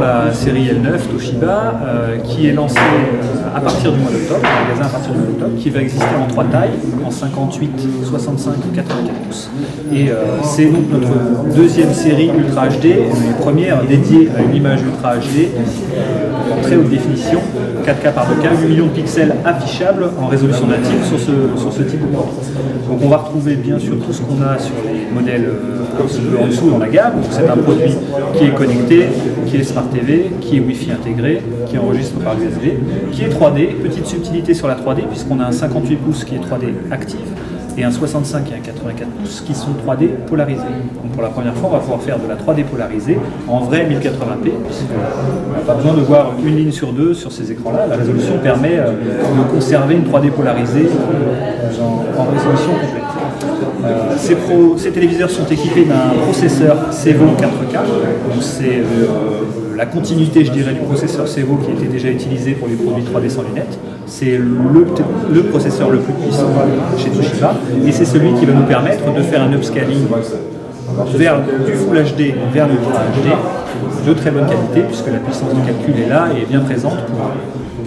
la série L9 Toshiba qui est lancée à partir du mois d'octobre, un magasin à partir du mois d'octobre, qui va exister en 3 tailles, en 58, 65 et 84 pouces. Et c'est donc notre deuxième série Ultra HD, une première dédiée à une image Ultra HD en très haute définition, 4K par 2K, 8 millions de pixels affichables en résolution native sur ce type de porte. Donc on va retrouver bien sûr tout ce qu'on a sur les modèles un petit peu en dessous dans la gamme. C'est un produit qui est connecté, qui est Smart TV, qui est Wi-Fi intégré, qui enregistre par l'USB, qui est 3D. Petite subtilité sur la 3D puisqu'on a un 58 pouces qui est 3D active et un 65 et un 84 pouces qui sont 3D polarisés. Donc pour la première fois, on va pouvoir faire de la 3D polarisée en vrai 1080p, puisqu'on n'a pas besoin de voir une ligne sur deux sur ces écrans-là. La résolution permet de conserver une 3D polarisée en résolution complète. Ces téléviseurs sont équipés d'un processeur Sevo 4K, donc c'est la continuité, je dirais, du processeur Sevo qui était déjà utilisé pour les produits 3D sans lunettes. C'est le processeur le plus puissant chez Toshiba et c'est celui qui va nous permettre de faire un upscaling vers du Full HD vers l'Ultra HD de très bonne qualité puisque la puissance de calcul est là et est bien présente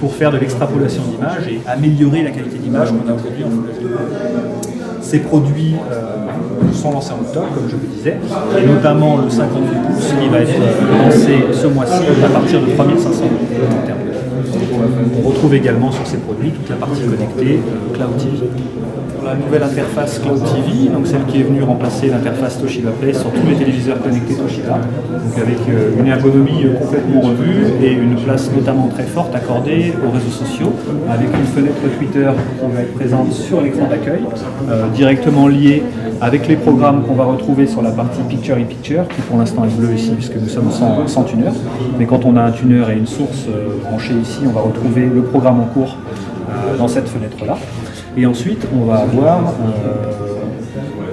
pour faire de l'extrapolation d'image et améliorer la qualité d'image qu'on a aujourd'hui en Full HD. Ces produits sont lancés en octobre, comme je vous disais, et notamment le 58 pouces qui va être lancé ce mois-ci à partir de 3500 € en termes de on retrouve également sur ces produits toute la partie connectée Cloud TV. Pour la nouvelle interface Cloud TV, donc celle qui est venue remplacer l'interface Toshiba Play sur tous les téléviseurs connectés Toshiba, donc avec une ergonomie complètement revue et une place notamment très forte accordée aux réseaux sociaux, avec une fenêtre Twitter qui va être présente sur l'écran d'accueil, directement liée avec les programmes qu'on va retrouver sur la partie Picture in Picture, qui pour l'instant est bleue ici puisque nous sommes sans tuner, mais quand on a un tuner et une source branchée ici, on va retrouver le programme en cours dans cette fenêtre-là. Et ensuite, on va avoir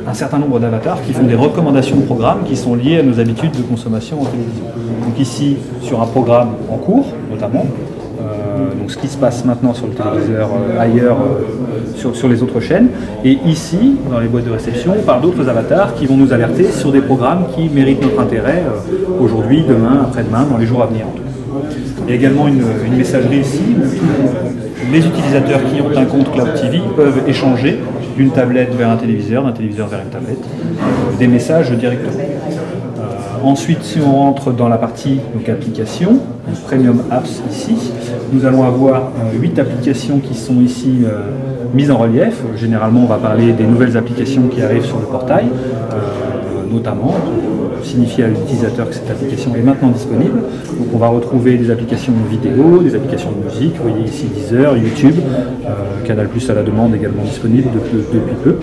un certain nombre d'avatars qui font des recommandations de programmes qui sont liées à nos habitudes de consommation en télévision. Donc ici, sur un programme en cours, notamment, donc ce qui se passe maintenant sur le téléviseur ailleurs sur les autres chaînes, et ici, dans les boîtes de réception, par d'autres avatars qui vont nous alerter sur des programmes qui méritent notre intérêt aujourd'hui, demain, après-demain, dans les jours à venir. Il y a également une messagerie ici où les utilisateurs qui ont un compte Cloud TV peuvent échanger d'une tablette vers un téléviseur, d'un téléviseur vers une tablette, des messages directement. Ensuite, si on rentre dans la partie donc, applications, donc Premium Apps ici, nous allons avoir 8 applications qui sont ici mises en relief. Généralement, on va parler des nouvelles applications qui arrivent sur le portail, notamment pour signifier à l'utilisateur que cette application est maintenant disponible. Donc on va retrouver des applications de vidéo, des applications de musique, vous voyez ici Deezer, YouTube, Canal+ à la demande également disponible depuis peu.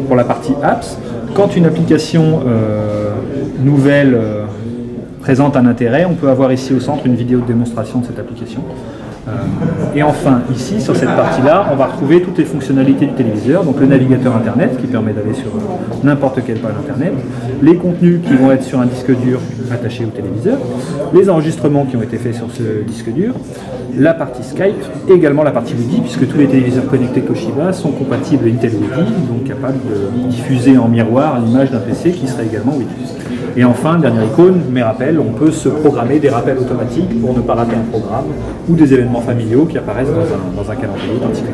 Pour la partie Apps, quand une application nouvelle présente un intérêt, on peut avoir ici au centre une vidéo de démonstration de cette application. Et enfin, ici, sur cette partie-là, on va retrouver toutes les fonctionnalités du téléviseur, donc le navigateur Internet qui permet d'aller sur n'importe quelle page Internet, les contenus qui vont être sur un disque dur attaché au téléviseur, les enregistrements qui ont été faits sur ce disque dur, la partie Skype et également la partie Wi-Fi, puisque tous les téléviseurs connectés Toshiba sont compatibles Intel Wi-Fi, donc capables de diffuser en miroir l'image d'un PC qui serait également Wi-Fi. Et enfin, dernière icône, mes rappels, on peut se programmer des rappels automatiques pour ne pas rater un programme ou des événements familiaux qui apparaissent dans un calendrier particulier.